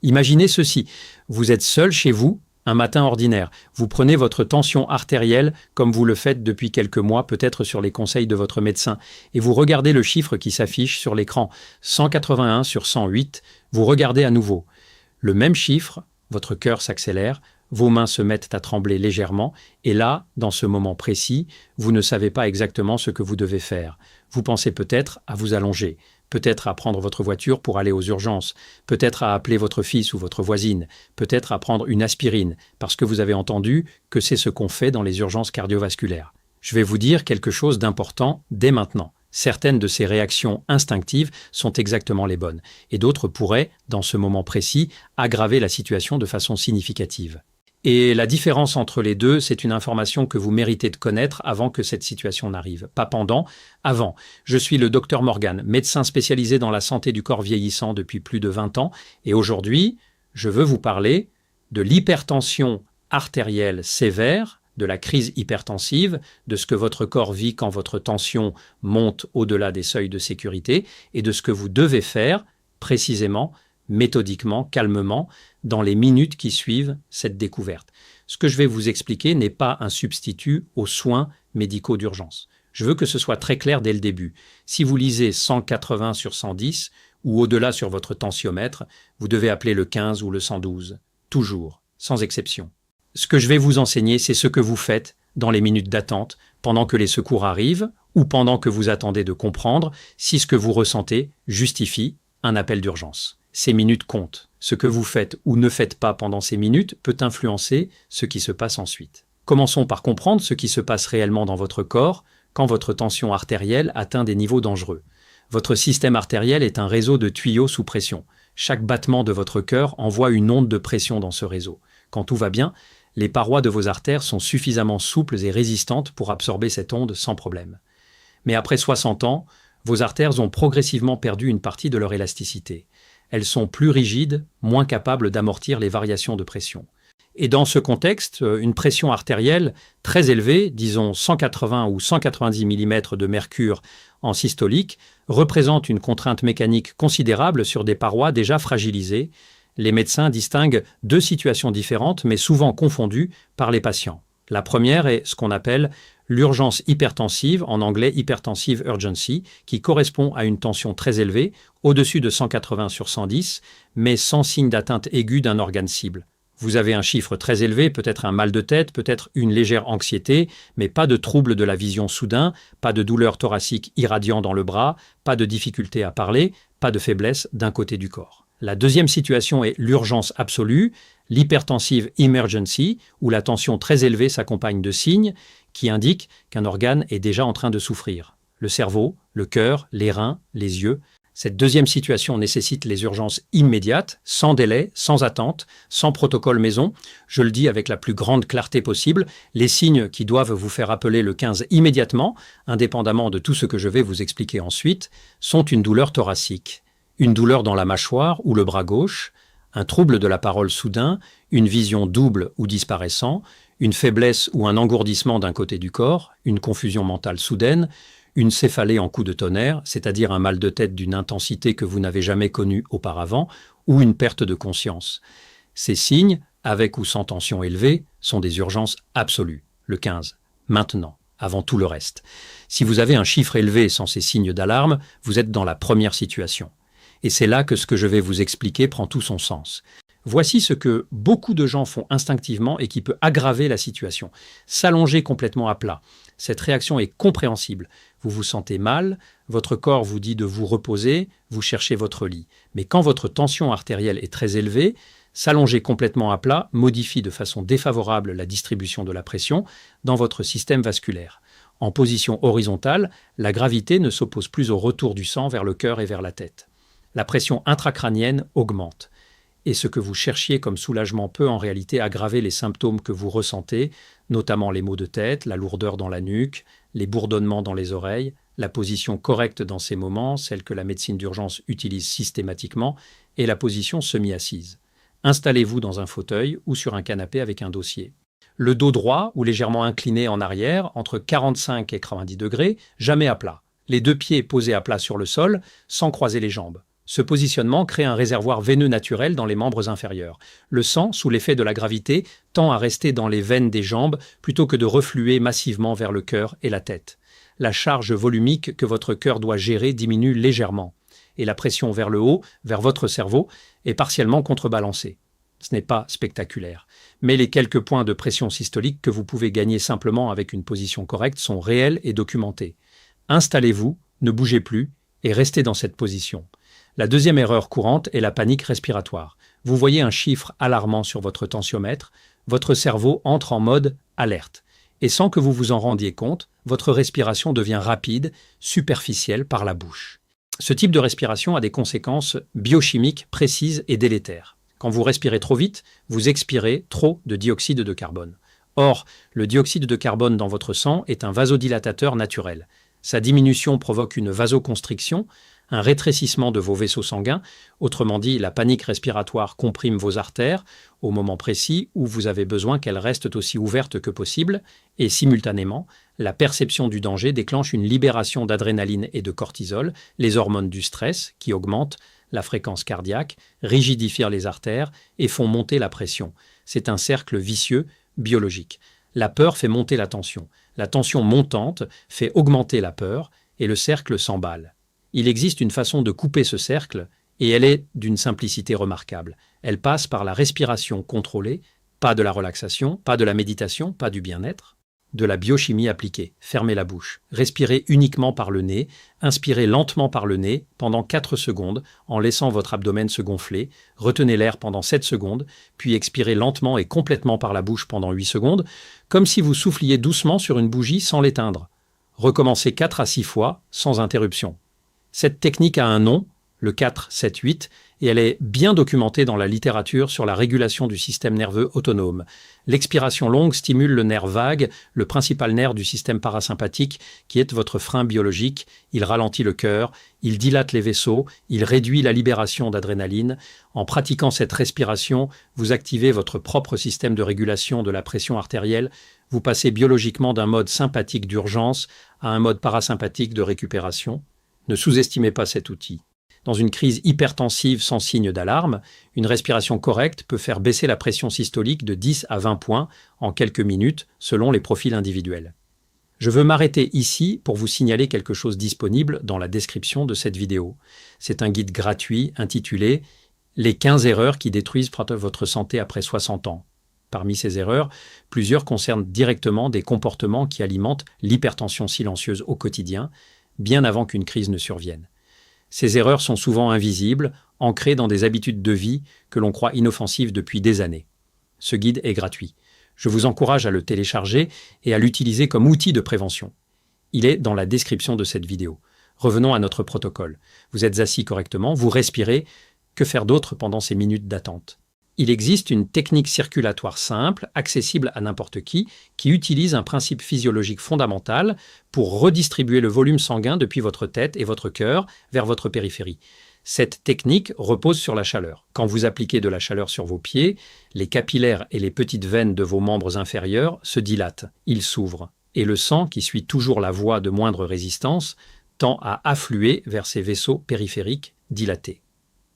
Imaginez ceci, vous êtes seul chez vous, un matin ordinaire. Vous prenez votre tension artérielle comme vous le faites depuis quelques mois, peut-être sur les conseils de votre médecin, et vous regardez le chiffre qui s'affiche sur l'écran, 181 sur 108, vous regardez à nouveau. Le même chiffre, votre cœur s'accélère, vos mains se mettent à trembler légèrement, et là, dans ce moment précis, vous ne savez pas exactement ce que vous devez faire. Vous pensez peut-être à vous allonger, peut-être à prendre votre voiture pour aller aux urgences, peut-être à appeler votre fils ou votre voisine, peut-être à prendre une aspirine, parce que vous avez entendu que c'est ce qu'on fait dans les urgences cardiovasculaires. Je vais vous dire quelque chose d'important dès maintenant. Certaines de ces réactions instinctives sont exactement les bonnes, et d'autres pourraient, dans ce moment précis, aggraver la situation de façon significative. Et la différence entre les deux, c'est une information que vous méritez de connaître avant que cette situation n'arrive. Pas pendant, avant. Je suis le Dr Morgan, médecin spécialisé dans la santé du corps vieillissant depuis plus de 20 ans. Et aujourd'hui, je veux vous parler de l'hypertension artérielle sévère, de la crise hypertensive, de ce que votre corps vit quand votre tension monte au-delà des seuils de sécurité et de ce que vous devez faire précisément, méthodiquement, calmement, dans les minutes qui suivent cette découverte. Ce que je vais vous expliquer n'est pas un substitut aux soins médicaux d'urgence. Je veux que ce soit très clair dès le début. Si vous lisez 180 sur 110 ou au-delà sur votre tensiomètre, vous devez appeler le 15 ou le 112. Toujours, sans exception. Ce que je vais vous enseigner, c'est ce que vous faites dans les minutes d'attente, pendant que les secours arrivent ou pendant que vous attendez de comprendre si ce que vous ressentez justifie un appel d'urgence. Ces minutes comptent. Ce que vous faites ou ne faites pas pendant ces minutes peut influencer ce qui se passe ensuite. Commençons par comprendre ce qui se passe réellement dans votre corps quand votre tension artérielle atteint des niveaux dangereux. Votre système artériel est un réseau de tuyaux sous pression. Chaque battement de votre cœur envoie une onde de pression dans ce réseau. Quand tout va bien, les parois de vos artères sont suffisamment souples et résistantes pour absorber cette onde sans problème. Mais après 60 ans, vos artères ont progressivement perdu une partie de leur élasticité. Elles sont plus rigides, moins capables d'amortir les variations de pression. Et dans ce contexte, une pression artérielle très élevée, disons 180 ou 190 mm de mercure en systolique, représente une contrainte mécanique considérable sur des parois déjà fragilisées. Les médecins distinguent deux situations différentes, mais souvent confondues par les patients. La première est ce qu'on appelle l'urgence hypertensive, en anglais hypertensive urgency, qui correspond à une tension très élevée, au-dessus de 180 sur 110, mais sans signe d'atteinte aiguë d'un organe cible. Vous avez un chiffre très élevé, peut-être un mal de tête, peut-être une légère anxiété, mais pas de trouble de la vision soudain, pas de douleur thoracique irradiant dans le bras, pas de difficulté à parler, pas de faiblesse d'un côté du corps. La deuxième situation est l'urgence absolue, l'hypertensive emergency, où la tension très élevée s'accompagne de signes qui indiquent qu'un organe est déjà en train de souffrir. Le cerveau, le cœur, les reins, les yeux. Cette deuxième situation nécessite les urgences immédiates, sans délai, sans attente, sans protocole maison. Je le dis avec la plus grande clarté possible, les signes qui doivent vous faire appeler le 15 immédiatement, indépendamment de tout ce que je vais vous expliquer ensuite, sont une douleur thoracique, une douleur dans la mâchoire ou le bras gauche, un trouble de la parole soudain, une vision double ou disparaissant, une faiblesse ou un engourdissement d'un côté du corps, une confusion mentale soudaine, une céphalée en coup de tonnerre, c'est-à-dire un mal de tête d'une intensité que vous n'avez jamais connue auparavant, ou une perte de conscience. Ces signes, avec ou sans tension élevée, sont des urgences absolues, le 15, maintenant, avant tout le reste. Si vous avez un chiffre élevé sans ces signes d'alarme, vous êtes dans la première situation. Et c'est là que ce que je vais vous expliquer prend tout son sens. Voici ce que beaucoup de gens font instinctivement et qui peut aggraver la situation. S'allonger complètement à plat. Cette réaction est compréhensible. Vous vous sentez mal, votre corps vous dit de vous reposer, vous cherchez votre lit. Mais quand votre tension artérielle est très élevée, s'allonger complètement à plat modifie de façon défavorable la distribution de la pression dans votre système vasculaire. En position horizontale, la gravité ne s'oppose plus au retour du sang vers le cœur et vers la tête. La pression intracrânienne augmente. Et ce que vous cherchiez comme soulagement peut en réalité aggraver les symptômes que vous ressentez, notamment les maux de tête, la lourdeur dans la nuque, les bourdonnements dans les oreilles, la position correcte dans ces moments, celle que la médecine d'urgence utilise systématiquement, et la position semi-assise. Installez-vous dans un fauteuil ou sur un canapé avec un dossier. Le dos droit ou légèrement incliné en arrière, entre 45 et 90 degrés, jamais à plat. Les deux pieds posés à plat sur le sol, sans croiser les jambes. Ce positionnement crée un réservoir veineux naturel dans les membres inférieurs. Le sang, sous l'effet de la gravité, tend à rester dans les veines des jambes plutôt que de refluer massivement vers le cœur et la tête. La charge volumique que votre cœur doit gérer diminue légèrement, et la pression vers le haut, vers votre cerveau, est partiellement contrebalancée. Ce n'est pas spectaculaire, mais les quelques points de pression systolique que vous pouvez gagner simplement avec une position correcte sont réels et documentés. Installez-vous, ne bougez plus, et restez dans cette position. La deuxième erreur courante est la panique respiratoire. Vous voyez un chiffre alarmant sur votre tensiomètre, votre cerveau entre en mode alerte. Et sans que vous vous en rendiez compte, votre respiration devient rapide, superficielle par la bouche. Ce type de respiration a des conséquences biochimiques précises et délétères. Quand vous respirez trop vite, vous expirez trop de dioxyde de carbone. Or, le dioxyde de carbone dans votre sang est un vasodilatateur naturel. Sa diminution provoque une vasoconstriction, un rétrécissement de vos vaisseaux sanguins, autrement dit, la panique respiratoire comprime vos artères au moment précis où vous avez besoin qu'elles restent aussi ouvertes que possible, et simultanément, la perception du danger déclenche une libération d'adrénaline et de cortisol, les hormones du stress, qui augmentent la fréquence cardiaque, rigidifient les artères et font monter la pression. C'est un cercle vicieux biologique. La peur fait monter la tension. La tension montante fait augmenter la peur et le cercle s'emballe. Il existe une façon de couper ce cercle et elle est d'une simplicité remarquable. Elle passe par la respiration contrôlée, pas de la relaxation, pas de la méditation, pas du bien-être, de la biochimie appliquée. Fermez la bouche. Respirez uniquement par le nez. Inspirez lentement par le nez pendant 4 secondes en laissant votre abdomen se gonfler. Retenez l'air pendant 7 secondes, puis expirez lentement et complètement par la bouche pendant 8 secondes, comme si vous souffliez doucement sur une bougie sans l'éteindre. Recommencez 4 à 6 fois, sans interruption. Cette technique a un nom, le 4-7-8, et elle est bien documentée dans la littérature sur la régulation du système nerveux autonome. L'expiration longue stimule le nerf vague, le principal nerf du système parasympathique, qui est votre frein biologique. Il ralentit le cœur, il dilate les vaisseaux, il réduit la libération d'adrénaline. En pratiquant cette respiration, vous activez votre propre système de régulation de la pression artérielle. Vous passez biologiquement d'un mode sympathique d'urgence à un mode parasympathique de récupération. Ne sous-estimez pas cet outil. Dans une crise hypertensive sans signe d'alarme, une respiration correcte peut faire baisser la pression systolique de 10 à 20 points en quelques minutes, selon les profils individuels. Je veux m'arrêter ici pour vous signaler quelque chose disponible dans la description de cette vidéo. C'est un guide gratuit intitulé « Les 15 erreurs qui détruisent votre santé après 60 ans ». Parmi ces erreurs, plusieurs concernent directement des comportements qui alimentent l'hypertension silencieuse au quotidien, bien avant qu'une crise ne survienne. Ces erreurs sont souvent invisibles, ancrées dans des habitudes de vie que l'on croit inoffensives depuis des années. Ce guide est gratuit. Je vous encourage à le télécharger et à l'utiliser comme outil de prévention. Il est dans la description de cette vidéo. Revenons à notre protocole. Vous êtes assis correctement, vous respirez. Que faire d'autre pendant ces minutes d'attente ? Il existe une technique circulatoire simple, accessible à n'importe qui utilise un principe physiologique fondamental pour redistribuer le volume sanguin depuis votre tête et votre cœur vers votre périphérie. Cette technique repose sur la chaleur. Quand vous appliquez de la chaleur sur vos pieds, les capillaires et les petites veines de vos membres inférieurs se dilatent, ils s'ouvrent, et le sang, qui suit toujours la voie de moindre résistance, tend à affluer vers ces vaisseaux périphériques dilatés.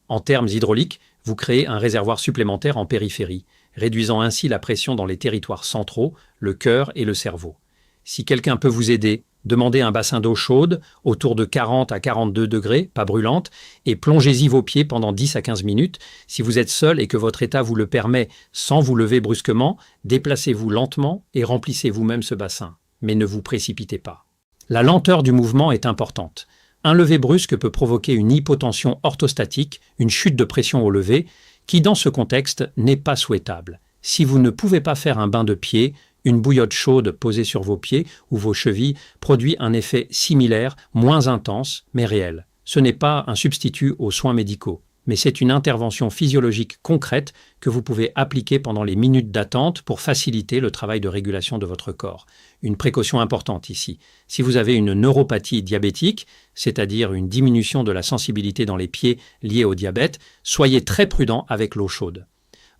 En termes hydrauliques, vous créez un réservoir supplémentaire en périphérie, réduisant ainsi la pression dans les territoires centraux, le cœur et le cerveau. Si quelqu'un peut vous aider, demandez un bassin d'eau chaude, autour de 40 à 42 degrés, pas brûlante, et plongez-y vos pieds pendant 10 à 15 minutes. Si vous êtes seul et que votre état vous le permet sans vous lever brusquement, déplacez-vous lentement et remplissez vous-même ce bassin. Mais ne vous précipitez pas. La lenteur du mouvement est importante. Un lever brusque peut provoquer une hypotension orthostatique, une chute de pression au lever, qui dans ce contexte n'est pas souhaitable. Si vous ne pouvez pas faire un bain de pied, une bouillotte chaude posée sur vos pieds ou vos chevilles produit un effet similaire, moins intense, mais réel. Ce n'est pas un substitut aux soins médicaux, mais c'est une intervention physiologique concrète que vous pouvez appliquer pendant les minutes d'attente pour faciliter le travail de régulation de votre corps. Une précaution importante ici. Si vous avez une neuropathie diabétique, c'est-à-dire une diminution de la sensibilité dans les pieds liée au diabète, soyez très prudent avec l'eau chaude.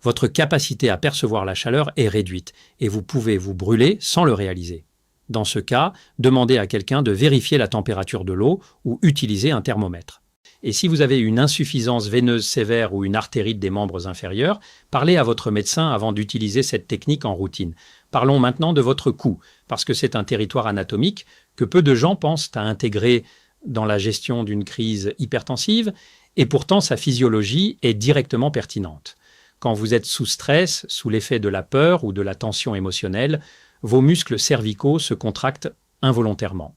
Votre capacité à percevoir la chaleur est réduite et vous pouvez vous brûler sans le réaliser. Dans ce cas, demandez à quelqu'un de vérifier la température de l'eau ou utilisez un thermomètre. Et si vous avez une insuffisance veineuse sévère ou une artérite des membres inférieurs, parlez à votre médecin avant d'utiliser cette technique en routine. Parlons maintenant de votre cou, parce que c'est un territoire anatomique que peu de gens pensent à intégrer dans la gestion d'une crise hypertensive, et pourtant sa physiologie est directement pertinente. Quand vous êtes sous stress, sous l'effet de la peur ou de la tension émotionnelle, vos muscles cervicaux se contractent involontairement.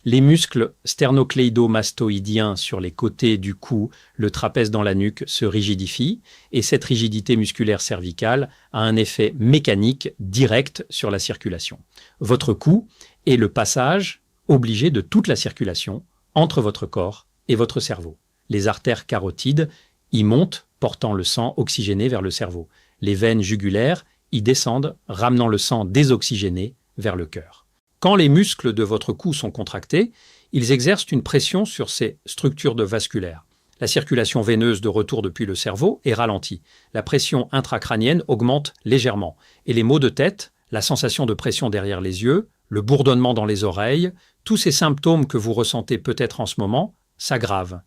Les muscles sternocléido-mastoïdiens sur les côtés du cou, le trapèze dans la nuque, se rigidifient et cette rigidité musculaire cervicale a un effet mécanique direct sur la circulation. Votre cou est le passage obligé de toute la circulation entre votre corps et votre cerveau. Les artères carotides y montent, portant le sang oxygéné vers le cerveau. Les veines jugulaires y descendent, ramenant le sang désoxygéné vers le cœur. Quand les muscles de votre cou sont contractés, ils exercent une pression sur ces structures vasculaires. La circulation veineuse de retour depuis le cerveau est ralentie. La pression intracrânienne augmente légèrement. Et les maux de tête, la sensation de pression derrière les yeux, le bourdonnement dans les oreilles, tous ces symptômes que vous ressentez peut-être en ce moment, s'aggravent.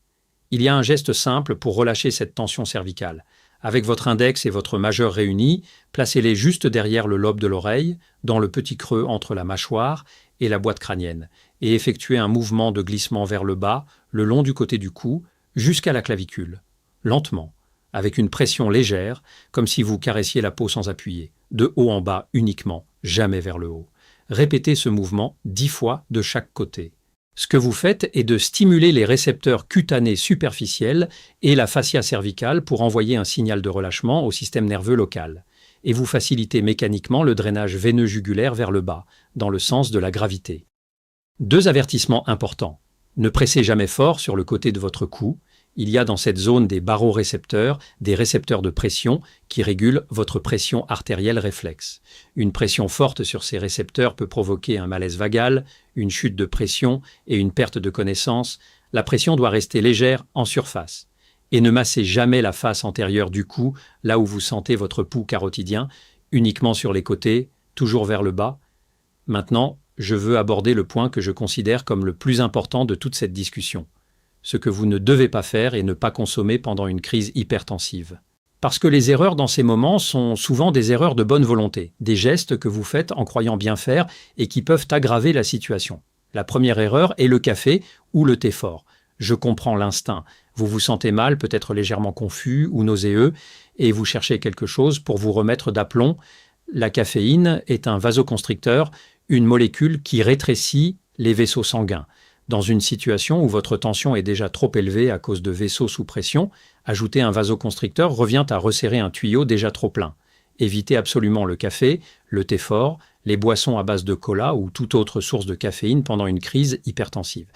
Il y a un geste simple pour relâcher cette tension cervicale. Avec votre index et votre majeur réunis, placez-les juste derrière le lobe de l'oreille, dans le petit creux entre la mâchoire et la boîte crânienne, et effectuez un mouvement de glissement vers le bas, le long du côté du cou, jusqu'à la clavicule, lentement, avec une pression légère, comme si vous caressiez la peau sans appuyer, de haut en bas uniquement, jamais vers le haut. Répétez ce mouvement 10 fois de chaque côté. Ce que vous faites est de stimuler les récepteurs cutanés superficiels et la fascia cervicale pour envoyer un signal de relâchement au système nerveux local. Et vous facilitez mécaniquement le drainage veineux jugulaire vers le bas, dans le sens de la gravité. 2 avertissements importants. Ne pressez jamais fort sur le côté de votre cou. Il y a dans cette zone des barorécepteurs, des récepteurs de pression qui régulent votre pression artérielle réflexe. Une pression forte sur ces récepteurs peut provoquer un malaise vagal, une chute de pression et une perte de connaissance. La pression doit rester légère en surface. Et ne massez jamais la face antérieure du cou, là où vous sentez votre pouls carotidien, uniquement sur les côtés, toujours vers le bas. Maintenant, je veux aborder le point que je considère comme le plus important de toute cette discussion. Ce que vous ne devez pas faire et ne pas consommer pendant une crise hypertensive. Parce que les erreurs dans ces moments sont souvent des erreurs de bonne volonté, des gestes que vous faites en croyant bien faire et qui peuvent aggraver la situation. La première erreur est le café ou le thé fort. Je comprends l'instinct. Vous vous sentez mal, peut-être légèrement confus ou nauséeux, et vous cherchez quelque chose pour vous remettre d'aplomb. La caféine est un vasoconstricteur, une molécule qui rétrécit les vaisseaux sanguins. Dans une situation où votre tension est déjà trop élevée à cause de vaisseaux sous pression, ajouter un vasoconstricteur revient à resserrer un tuyau déjà trop plein. Évitez absolument le café, le thé fort, les boissons à base de cola ou toute autre source de caféine pendant une crise hypertensive.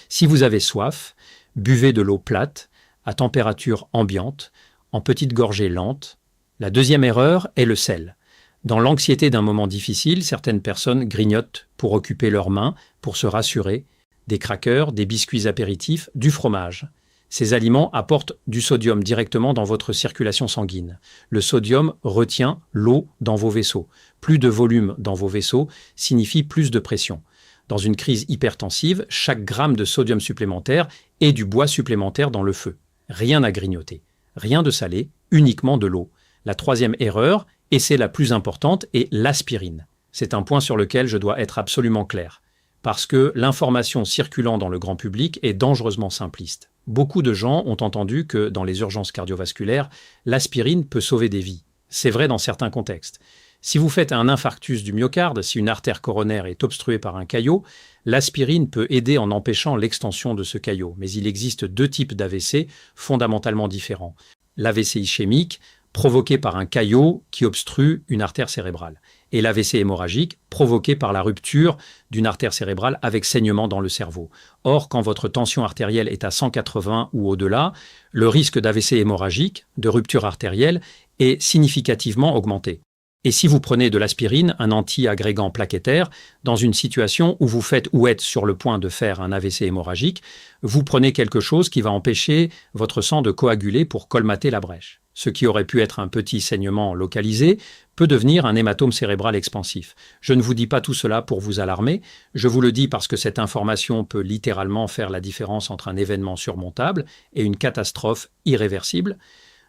Si vous avez soif, buvez de l'eau plate, à température ambiante, en petites gorgées lentes. La deuxième erreur est le sel. Dans l'anxiété d'un moment difficile, certaines personnes grignotent pour occuper leurs mains, pour se rassurer, des crackers, des biscuits apéritifs, du fromage. Ces aliments apportent du sodium directement dans votre circulation sanguine. Le sodium retient l'eau dans vos vaisseaux. Plus de volume dans vos vaisseaux signifie plus de pression. Dans une crise hypertensive, chaque gramme de sodium supplémentaire est du bois supplémentaire dans le feu. Rien à grignoter. Rien de salé, uniquement de l'eau. La troisième erreur, et c'est la plus importante, est l'aspirine. C'est un point sur lequel je dois être absolument clair. Parce que l'information circulant dans le grand public est dangereusement simpliste. Beaucoup de gens ont entendu que, dans les urgences cardiovasculaires, l'aspirine peut sauver des vies. C'est vrai dans certains contextes. Si vous faites un infarctus du myocarde, si une artère coronaire est obstruée par un caillot, l'aspirine peut aider en empêchant l'extension de ce caillot. Mais il existe 2 types d'AVC fondamentalement différents. L'AVC ischémique, provoqué par un caillot qui obstrue une artère cérébrale, et l'AVC hémorragique, provoqué par la rupture d'une artère cérébrale avec saignement dans le cerveau. Or, quand votre tension artérielle est à 180 ou au-delà, le risque d'AVC hémorragique, de rupture artérielle, est significativement augmenté. Et si vous prenez de l'aspirine, un anti-agrégant plaquettaire, dans une situation où vous faites ou êtes sur le point de faire un AVC hémorragique, vous prenez quelque chose qui va empêcher votre sang de coaguler pour colmater la brèche. Ce qui aurait pu être un petit saignement localisé peut devenir un hématome cérébral expansif. Je ne vous dis pas tout cela pour vous alarmer, je vous le dis parce que cette information peut littéralement faire la différence entre un événement surmontable et une catastrophe irréversible.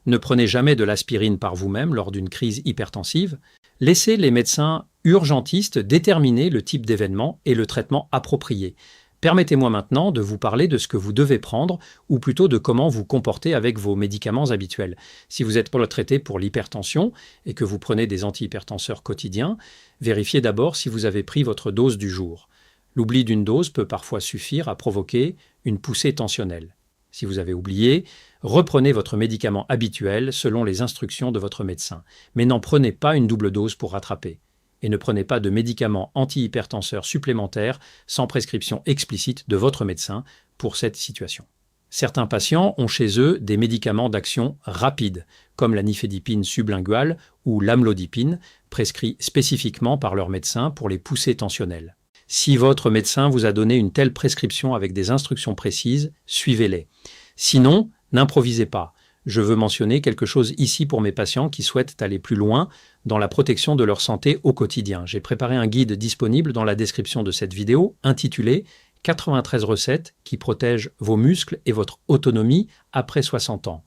Ne prenez jamais de l'aspirine par vous-même lors d'une crise hypertensive. Laissez les médecins urgentistes déterminer le type d'événement et le traitement approprié. Permettez-moi maintenant de vous parler de ce que vous devez prendre, ou plutôt de comment vous comporter avec vos médicaments habituels. Si vous êtes traité pour l'hypertension et que vous prenez des antihypertenseurs quotidiens, vérifiez d'abord si vous avez pris votre dose du jour. L'oubli d'une dose peut parfois suffire à provoquer une poussée tensionnelle. Si vous avez oublié, reprenez votre médicament habituel selon les instructions de votre médecin, mais n'en prenez pas une double dose pour rattraper. Et ne prenez pas de médicaments antihypertenseurs supplémentaires sans prescription explicite de votre médecin pour cette situation. Certains patients ont chez eux des médicaments d'action rapide, comme la nifedipine sublinguale ou l'amlodipine, prescrits spécifiquement par leur médecin pour les poussées tensionnelles. Si votre médecin vous a donné une telle prescription avec des instructions précises, suivez-les. Sinon, n'improvisez pas. Je veux mentionner quelque chose ici pour mes patients qui souhaitent aller plus loin dans la protection de leur santé au quotidien. J'ai préparé un guide disponible dans la description de cette vidéo intitulé « 93 recettes qui protègent vos muscles et votre autonomie après 60 ans ».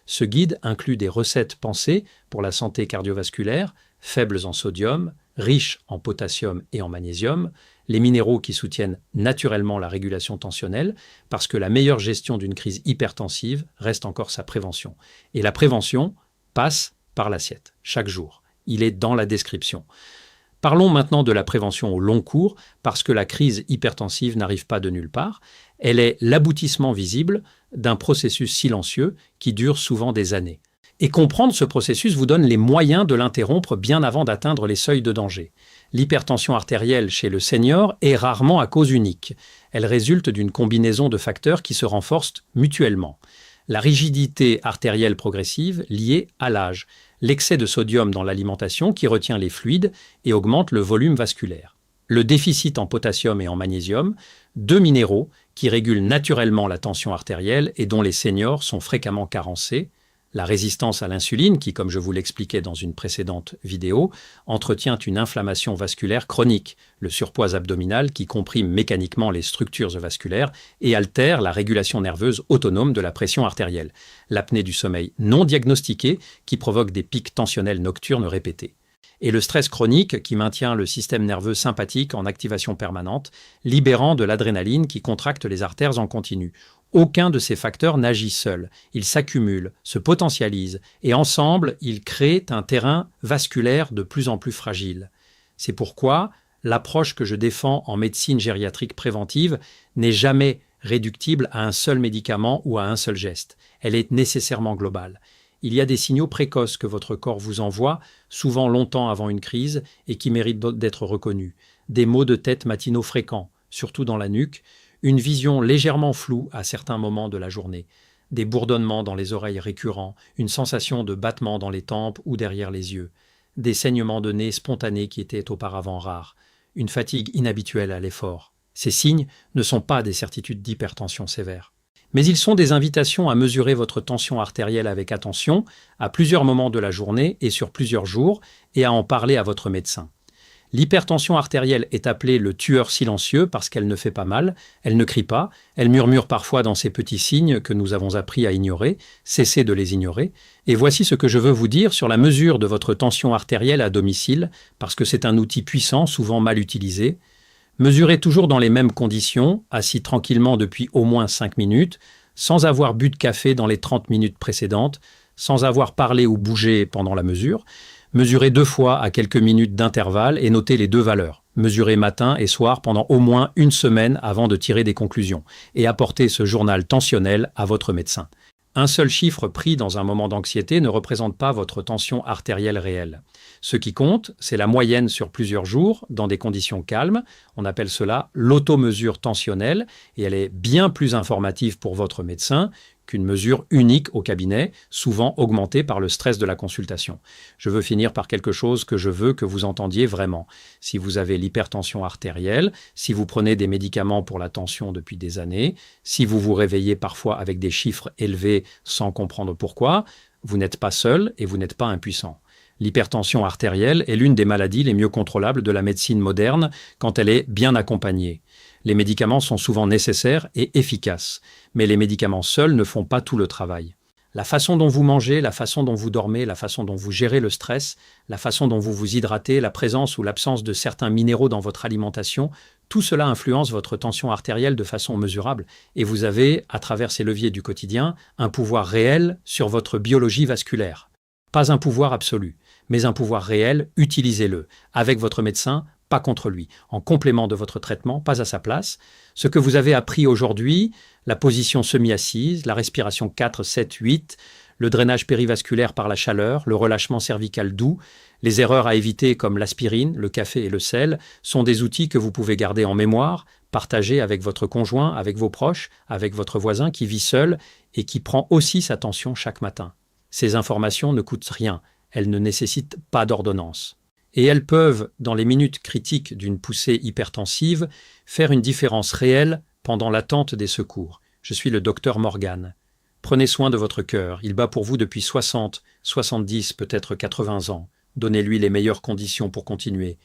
Ce guide inclut des recettes pensées pour la santé cardiovasculaire, faibles en sodium, riches en potassium et en magnésium, les minéraux qui soutiennent naturellement la régulation tensionnelle, parce que la meilleure gestion d'une crise hypertensive reste encore sa prévention. Et la prévention passe par l'assiette, chaque jour. Il est dans la description. Parlons maintenant de la prévention au long cours, parce que la crise hypertensive n'arrive pas de nulle part. Elle est l'aboutissement visible d'un processus silencieux qui dure souvent des années. Et comprendre ce processus vous donne les moyens de l'interrompre bien avant d'atteindre les seuils de danger. L'hypertension artérielle chez le senior est rarement à cause unique. Elle résulte d'une combinaison de facteurs qui se renforcent mutuellement. La rigidité artérielle progressive liée à l'âge, l'excès de sodium dans l'alimentation qui retient les fluides et augmente le volume vasculaire. Le déficit en potassium et en magnésium, deux minéraux qui régulent naturellement la tension artérielle et dont les seniors sont fréquemment carencés. La résistance à l'insuline, qui, comme je vous l'expliquais dans une précédente vidéo, entretient une inflammation vasculaire chronique, le surpoids abdominal qui comprime mécaniquement les structures vasculaires et altère la régulation nerveuse autonome de la pression artérielle, l'apnée du sommeil non diagnostiquée qui provoque des pics tensionnels nocturnes répétés. Et le stress chronique qui maintient le système nerveux sympathique en activation permanente, libérant de l'adrénaline qui contracte les artères en continu. Aucun de ces facteurs n'agit seul. Ils s'accumulent, se potentialisent, et ensemble, ils créent un terrain vasculaire de plus en plus fragile. C'est pourquoi l'approche que je défends en médecine gériatrique préventive n'est jamais réductible à un seul médicament ou à un seul geste. Elle est nécessairement globale. Il y a des signaux précoces que votre corps vous envoie, souvent longtemps avant une crise, et qui méritent d'être reconnus. Des maux de tête matinaux fréquents, surtout dans la nuque, une vision légèrement floue à certains moments de la journée, des bourdonnements dans les oreilles récurrents, une sensation de battement dans les tempes ou derrière les yeux, des saignements de nez spontanés qui étaient auparavant rares, une fatigue inhabituelle à l'effort. Ces signes ne sont pas des certitudes d'hypertension sévère. Mais ils sont des invitations à mesurer votre tension artérielle avec attention, à plusieurs moments de la journée et sur plusieurs jours, et à en parler à votre médecin. L'hypertension artérielle est appelée le tueur silencieux parce qu'elle ne fait pas mal, elle ne crie pas, elle murmure parfois dans ces petits signes que nous avons appris à ignorer, cessez de les ignorer. Et voici ce que je veux vous dire sur la mesure de votre tension artérielle à domicile, parce que c'est un outil puissant, souvent mal utilisé. Mesurez toujours dans les mêmes conditions, assis tranquillement depuis au moins 5 minutes, sans avoir bu de café dans les 30 minutes précédentes, sans avoir parlé ou bougé pendant la mesure. Mesurez 2 fois à quelques minutes d'intervalle et notez les 2 valeurs. Mesurez matin et soir pendant au moins 1 semaine avant de tirer des conclusions. Et apportez ce journal tensionnel à votre médecin. Un seul chiffre pris dans un moment d'anxiété ne représente pas votre tension artérielle réelle. Ce qui compte, c'est la moyenne sur plusieurs jours, dans des conditions calmes. On appelle cela l'automesure tensionnelle et elle est bien plus informative pour votre médecin qu'une mesure unique au cabinet, souvent augmentée par le stress de la consultation. Je veux finir par quelque chose que je veux que vous entendiez vraiment. Si vous avez l'hypertension artérielle, si vous prenez des médicaments pour la tension depuis des années, si vous vous réveillez parfois avec des chiffres élevés sans comprendre pourquoi, vous n'êtes pas seul et vous n'êtes pas impuissant. L'hypertension artérielle est l'une des maladies les mieux contrôlables de la médecine moderne quand elle est bien accompagnée. Les médicaments sont souvent nécessaires et efficaces, mais les médicaments seuls ne font pas tout le travail. La façon dont vous mangez, la façon dont vous dormez, la façon dont vous gérez le stress, la façon dont vous vous hydratez, la présence ou l'absence de certains minéraux dans votre alimentation, tout cela influence votre tension artérielle de façon mesurable et vous avez, à travers ces leviers du quotidien, un pouvoir réel sur votre biologie vasculaire. Pas un pouvoir absolu, mais un pouvoir réel, utilisez-le, avec votre médecin, pas contre lui, en complément de votre traitement, pas à sa place. Ce que vous avez appris aujourd'hui, la position semi-assise, la respiration 4, 7, 8, le drainage périvasculaire par la chaleur, le relâchement cervical doux, les erreurs à éviter comme l'aspirine, le café et le sel, sont des outils que vous pouvez garder en mémoire, partager avec votre conjoint, avec vos proches, avec votre voisin qui vit seul et qui prend aussi sa tension chaque matin. Ces informations ne coûtent rien, elles ne nécessitent pas d'ordonnance. Et elles peuvent, dans les minutes critiques d'une poussée hypertensive, faire une différence réelle pendant l'attente des secours. Je suis le docteur Morgan. Prenez soin de votre cœur, il bat pour vous depuis 60, 70, peut-être 80 ans. Donnez-lui les meilleures conditions pour continuer.